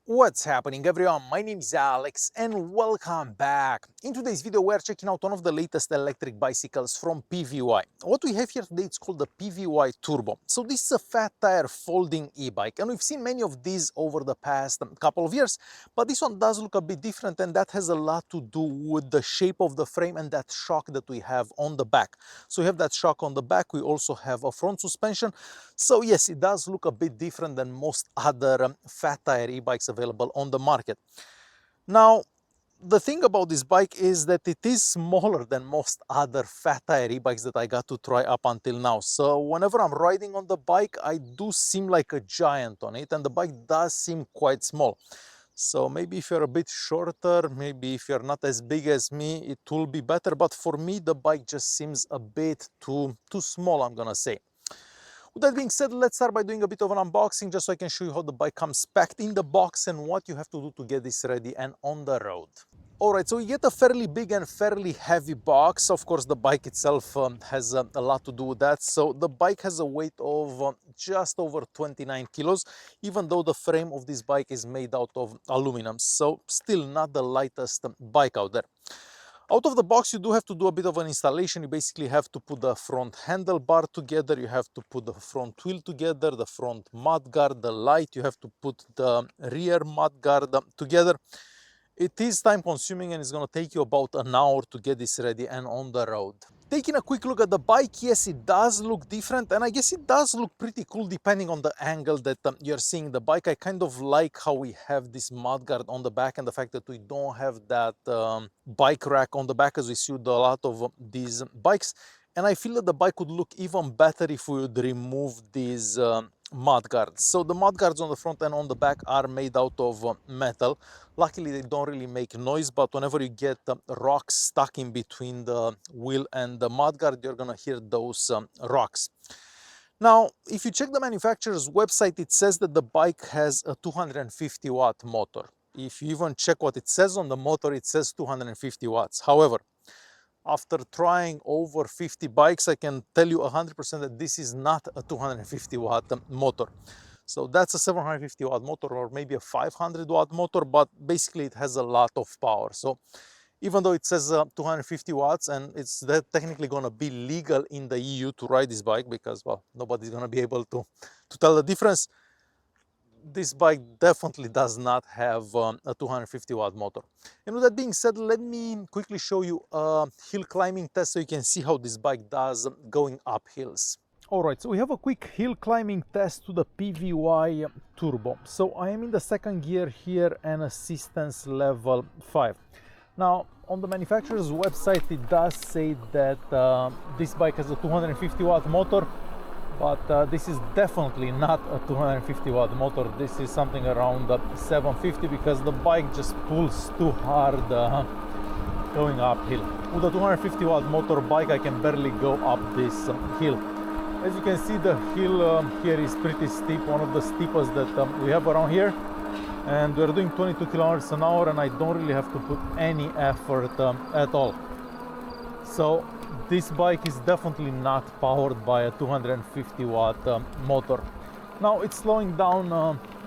What's happening, everyone? My name is Alex and welcome back. In today's video we are checking out one of the latest electric bicycles from PVY. What we have here today is called the PVY Turbo. So this is a fat tire folding e-bike, and we've seen many of these over the past couple of years, but this one does look a bit different, and that has a lot to do with the shape of the frame and that shock that we have on the back. So we have that shock on the back, we also have a front suspension. So yes, it does look a bit different than most other fat tire e-bikes available on the market. Now, the thing about this bike is that it is smaller than most other fat tire e-bikes that I got to try up until now. So whenever I'm riding on the bike, I do seem like a giant on it, and the bike does seem quite small. So maybe if you're a bit shorter, maybe if you're not as big as me, it will be better. But for me, the bike just seems a bit too small, I'm gonna say. With that being said, let's start by doing a bit of an unboxing just so I can show you how the bike comes packed in the box and what you have to do to get this ready and on the road. Alright, so you get a fairly big and fairly heavy box. Of course, the bike itself has a lot to do with that. So the bike has a weight of just over 29 kilos, even though the frame of this bike is made out of aluminum. So still not the lightest bike out there. Out of the box, you do have to do a bit of an installation. You basically have to put the front handlebar together, you have to put the front wheel together, the front mudguard, the light, you have to put the rear mudguard together. It is time consuming and it's going to take you about an hour to get this ready and on the road. Taking a quick look at the bike, yes, it does look different, and I guess it does look pretty cool depending on the angle that you're seeing the bike. I kind of like how we have this mudguard on the back and the fact that we don't have that bike rack on the back as we see with a lot of these bikes. And I feel that the bike would look even better if we would remove these mudguards. So the mudguards on the front and on the back are made out of metal. Luckily, they don't really make noise, but whenever you get rocks stuck in between the wheel and the mudguard, you're gonna hear those rocks. Now, if you check the manufacturer's website, it says that the bike has a 250 watt motor. If you even check what it says on the motor, it says 250 watts. However, after trying over 50 bikes, I can tell you 100% that this is not a 250 watt motor. So that's a 750 watt motor or maybe a 500 watt motor, but basically it has a lot of power. So even though it says 250 watts and it's technically going to be legal in the EU to ride this bike because, well, nobody's going to be able to tell the difference, this bike definitely does not have a 250 watt motor. And with that being said, let me quickly show you a hill climbing test so you can see how this bike does going up hills. Alright, so we have a quick hill climbing test to the PVY Turbo. So I am in the second gear here and assistance level 5. Now, on the manufacturer's website, it does say that this bike has a 250 watt motor, but this is definitely not a 250 watt motor. This is something around 750 because the bike just pulls too hard going uphill. With a 250 watt motor bike, I can barely go up this hill. As you can see, the hill here is pretty steep, one of the steepest that we have around here. And we're doing 22 kilometers an hour and I don't really have to put any effort at all. So this bike is definitely not powered by a 250 watt motor. Now it's slowing down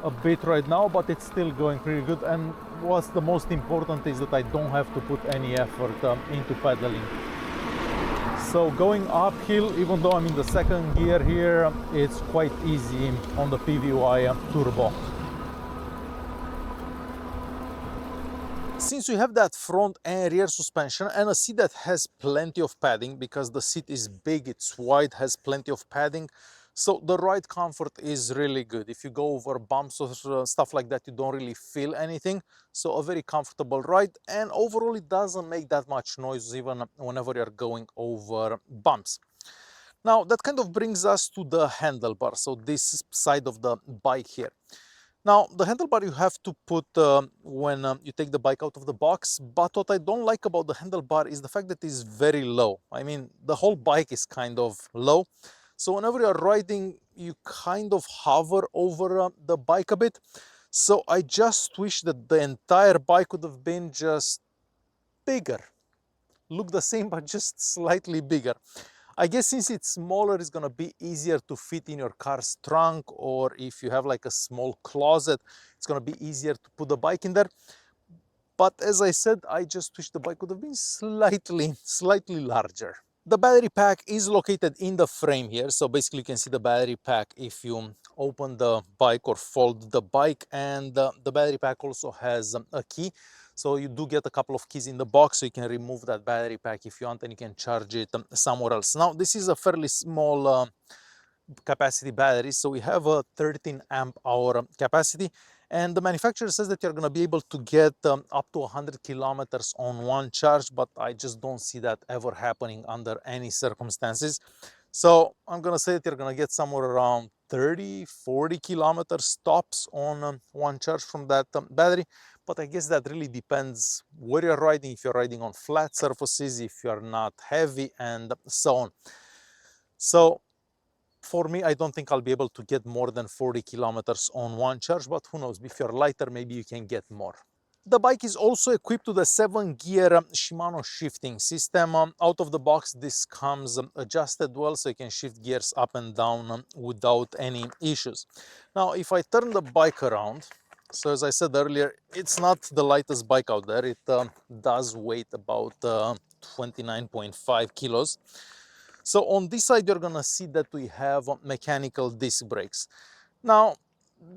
a bit right now, but it's still going pretty good. And what's the most important is that I don't have to put any effort into pedaling. So going uphill, even though I'm in the second gear here, it's quite easy on the PVY Turbo. Since we have that front and rear suspension and a seat that has plenty of padding because the seat is big, it's wide, has plenty of padding, so the ride comfort is really good. If you go over bumps or stuff like that, you don't really feel anything. So a very comfortable ride, and overall it doesn't make that much noise even whenever you're going over bumps. Now that kind of brings us to the handlebar, so this side of the bike here. Now, the handlebar you have to put when you take the bike out of the box, but what I don't like about the handlebar is the fact that it's very low. I mean, the whole bike is kind of low. So whenever you're riding, you kind of hover over the bike a bit. So I just wish that the entire bike would have been just bigger. Look the same, but just slightly bigger. I guess since it's smaller, it's gonna be easier to fit in your car's trunk, or if you have like a small closet, it's gonna be easier to put the bike in there. But as I said, I just wish the bike would have been slightly larger. The battery pack is located in the frame here. So basically you can see the battery pack if you open the bike or fold the bike, and the battery pack also has a key. So you do get a couple of keys in the box, so you can remove that battery pack if you want, and you can charge it somewhere else. Now this is a fairly small capacity battery, so we have a 13 amp hour capacity, and the manufacturer says that you're going to be able to get up to 100 kilometers on one charge, but I just don't see that ever happening under any circumstances. So I'm going to say that you're going to get somewhere around 30-40 kilometers tops on one charge from that battery. But I guess that really depends where you're riding, if you're riding on flat surfaces, if you're not heavy, and so on. So for me, I don't think I'll be able to get more than 40 kilometers on one charge, but who knows, if you're lighter, maybe you can get more. The bike is also equipped with a 7-gear Shimano shifting system. Out of the box, this comes adjusted well, so you can shift gears up and down without any issues. Now, if I turn the bike around, so as I said earlier, it's not the lightest bike out there. It does weigh about 29.5 kilos. So on this side, you're gonna see that we have mechanical disc brakes. Now,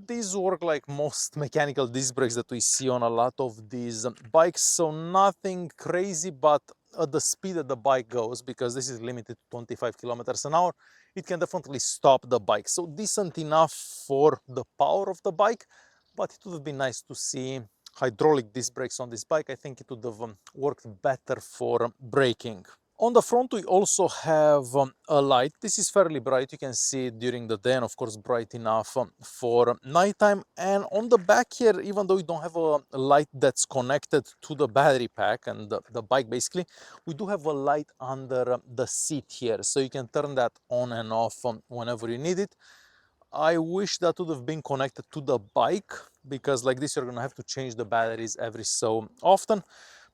these work like most mechanical disc brakes that we see on a lot of these bikes, so nothing crazy, but at the speed that the bike goes, because this is limited to 25 kilometers an hour, it can definitely stop the bike. So decent enough for the power of the bike, but it would have been nice to see hydraulic disc brakes on this bike. I think it would have worked better for braking. On the front, we also have a light. This is fairly bright. You can see it during the day, and of course bright enough for nighttime. And on the back here, even though we don't have a light that's connected to the battery pack and the bike basically, we do have a light under the seat here. So you can turn that on and off whenever you need it. I wish that would have been connected to the bike, because like this, you're gonna have to change the batteries every so often.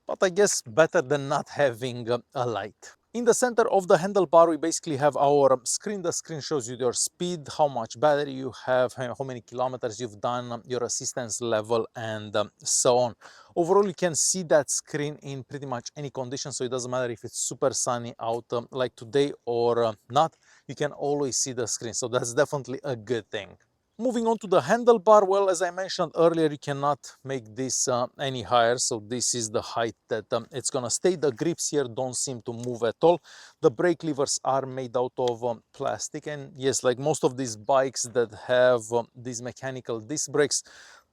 But I guess better than not having a light. In the center of the handlebar, we basically have our screen. The screen shows you your speed, how much battery you have, how many kilometers you've done, your assistance level, and so on. Overall, you can see that screen in pretty much any condition, so it doesn't matter if it's super sunny out like today or not, you can always see the screen. So that's definitely a good thing. Moving on to the handlebar, well, as I mentioned earlier, you cannot make this any higher. So this is the height that it's gonna stay. The grips here don't seem to move at all. The brake levers are made out of plastic. And yes, like most of these bikes that have these mechanical disc brakes,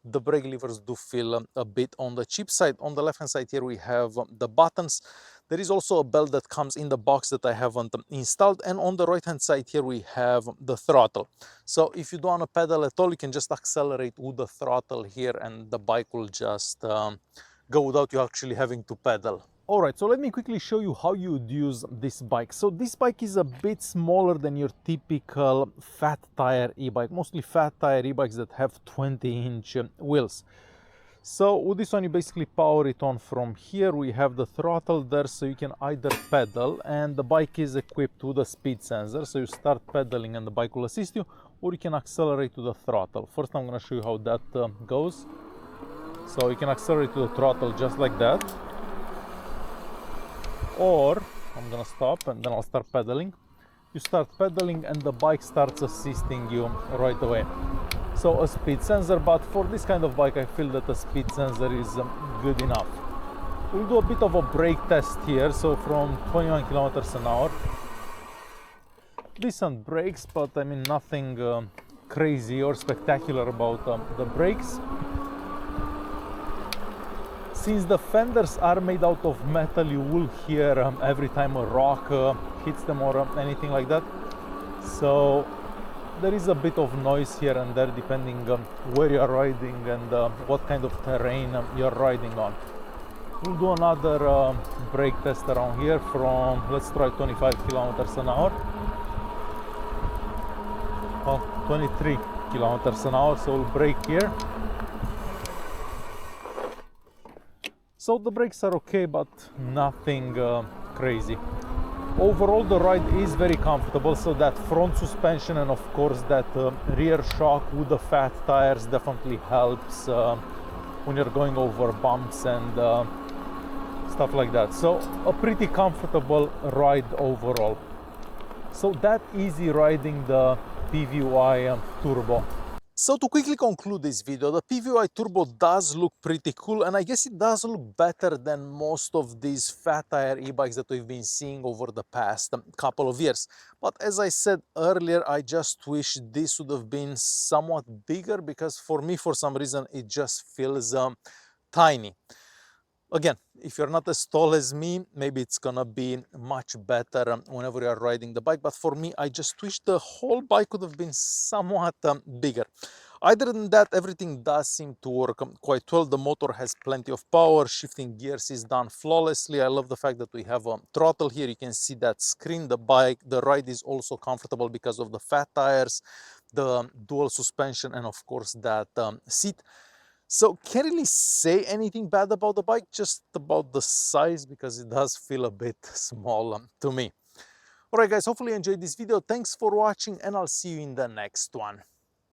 the brake levers do feel a bit on the cheap side. On the left-hand side here, we have the buttons. There is also a belt that comes in the box that I haven't installed. And on the right-hand side here, we have the throttle. So if you don't want to pedal at all, you can just accelerate with the throttle here, and the bike will just go without you actually having to pedal. All right, so let me quickly show you how you would use this bike. So this bike is a bit smaller than your typical fat tire e-bike, mostly fat tire e-bikes that have 20-inch wheels. So with this one, you basically power it on from here. We have the throttle there, so you can either pedal, and the bike is equipped with a speed sensor. So you start pedaling and the bike will assist you, or you can accelerate to the throttle. First, I'm going to show you how that goes. So you can accelerate to the throttle just like that. Or I'm going to stop and then I'll start pedaling. You start pedaling and the bike starts assisting you right away. So a speed sensor, but for this kind of bike, I feel that a speed sensor is good enough. We'll do a bit of a brake test here. So from 21 kilometers an hour, decent brakes, but I mean nothing crazy or spectacular about the brakes. Since the fenders are made out of metal, you will hear every time a rock hits them or anything like that. So there is a bit of noise here and there depending where you are riding and what kind of terrain you're riding on. We'll do another brake test around here from, let's try 25 kilometers an hour. Well, 23 kilometers an hour, so we'll brake here. So the brakes are okay, but nothing crazy. Overall, the ride is very comfortable, so that front suspension and of course that rear shock with the fat tires definitely helps when you're going over bumps and stuff like that. So a pretty comfortable ride overall. So that easy riding the PVY Turbo. So to quickly conclude this video, the PVY Turbo does look pretty cool, and I guess it does look better than most of these fat tire e-bikes that we've been seeing over the past couple of years. But as I said earlier, I just wish this would have been somewhat bigger, because for me, for some reason, it just feels tiny. Again, if you're not as tall as me, maybe it's gonna be much better whenever you are riding the bike. But for me, I just wish the whole bike could have been somewhat bigger. Other than that, everything does seem to work quite well. The motor has plenty of power. Shifting gears is done flawlessly. I love the fact that we have a throttle here. You can see that screen. The ride is also comfortable because of the fat tires, the dual suspension, and of course that seat. So can't really say anything bad about the bike, just about the size, because it does feel a bit small to me. Alright guys, hopefully you enjoyed this video. Thanks for watching, and I'll see you in the next one.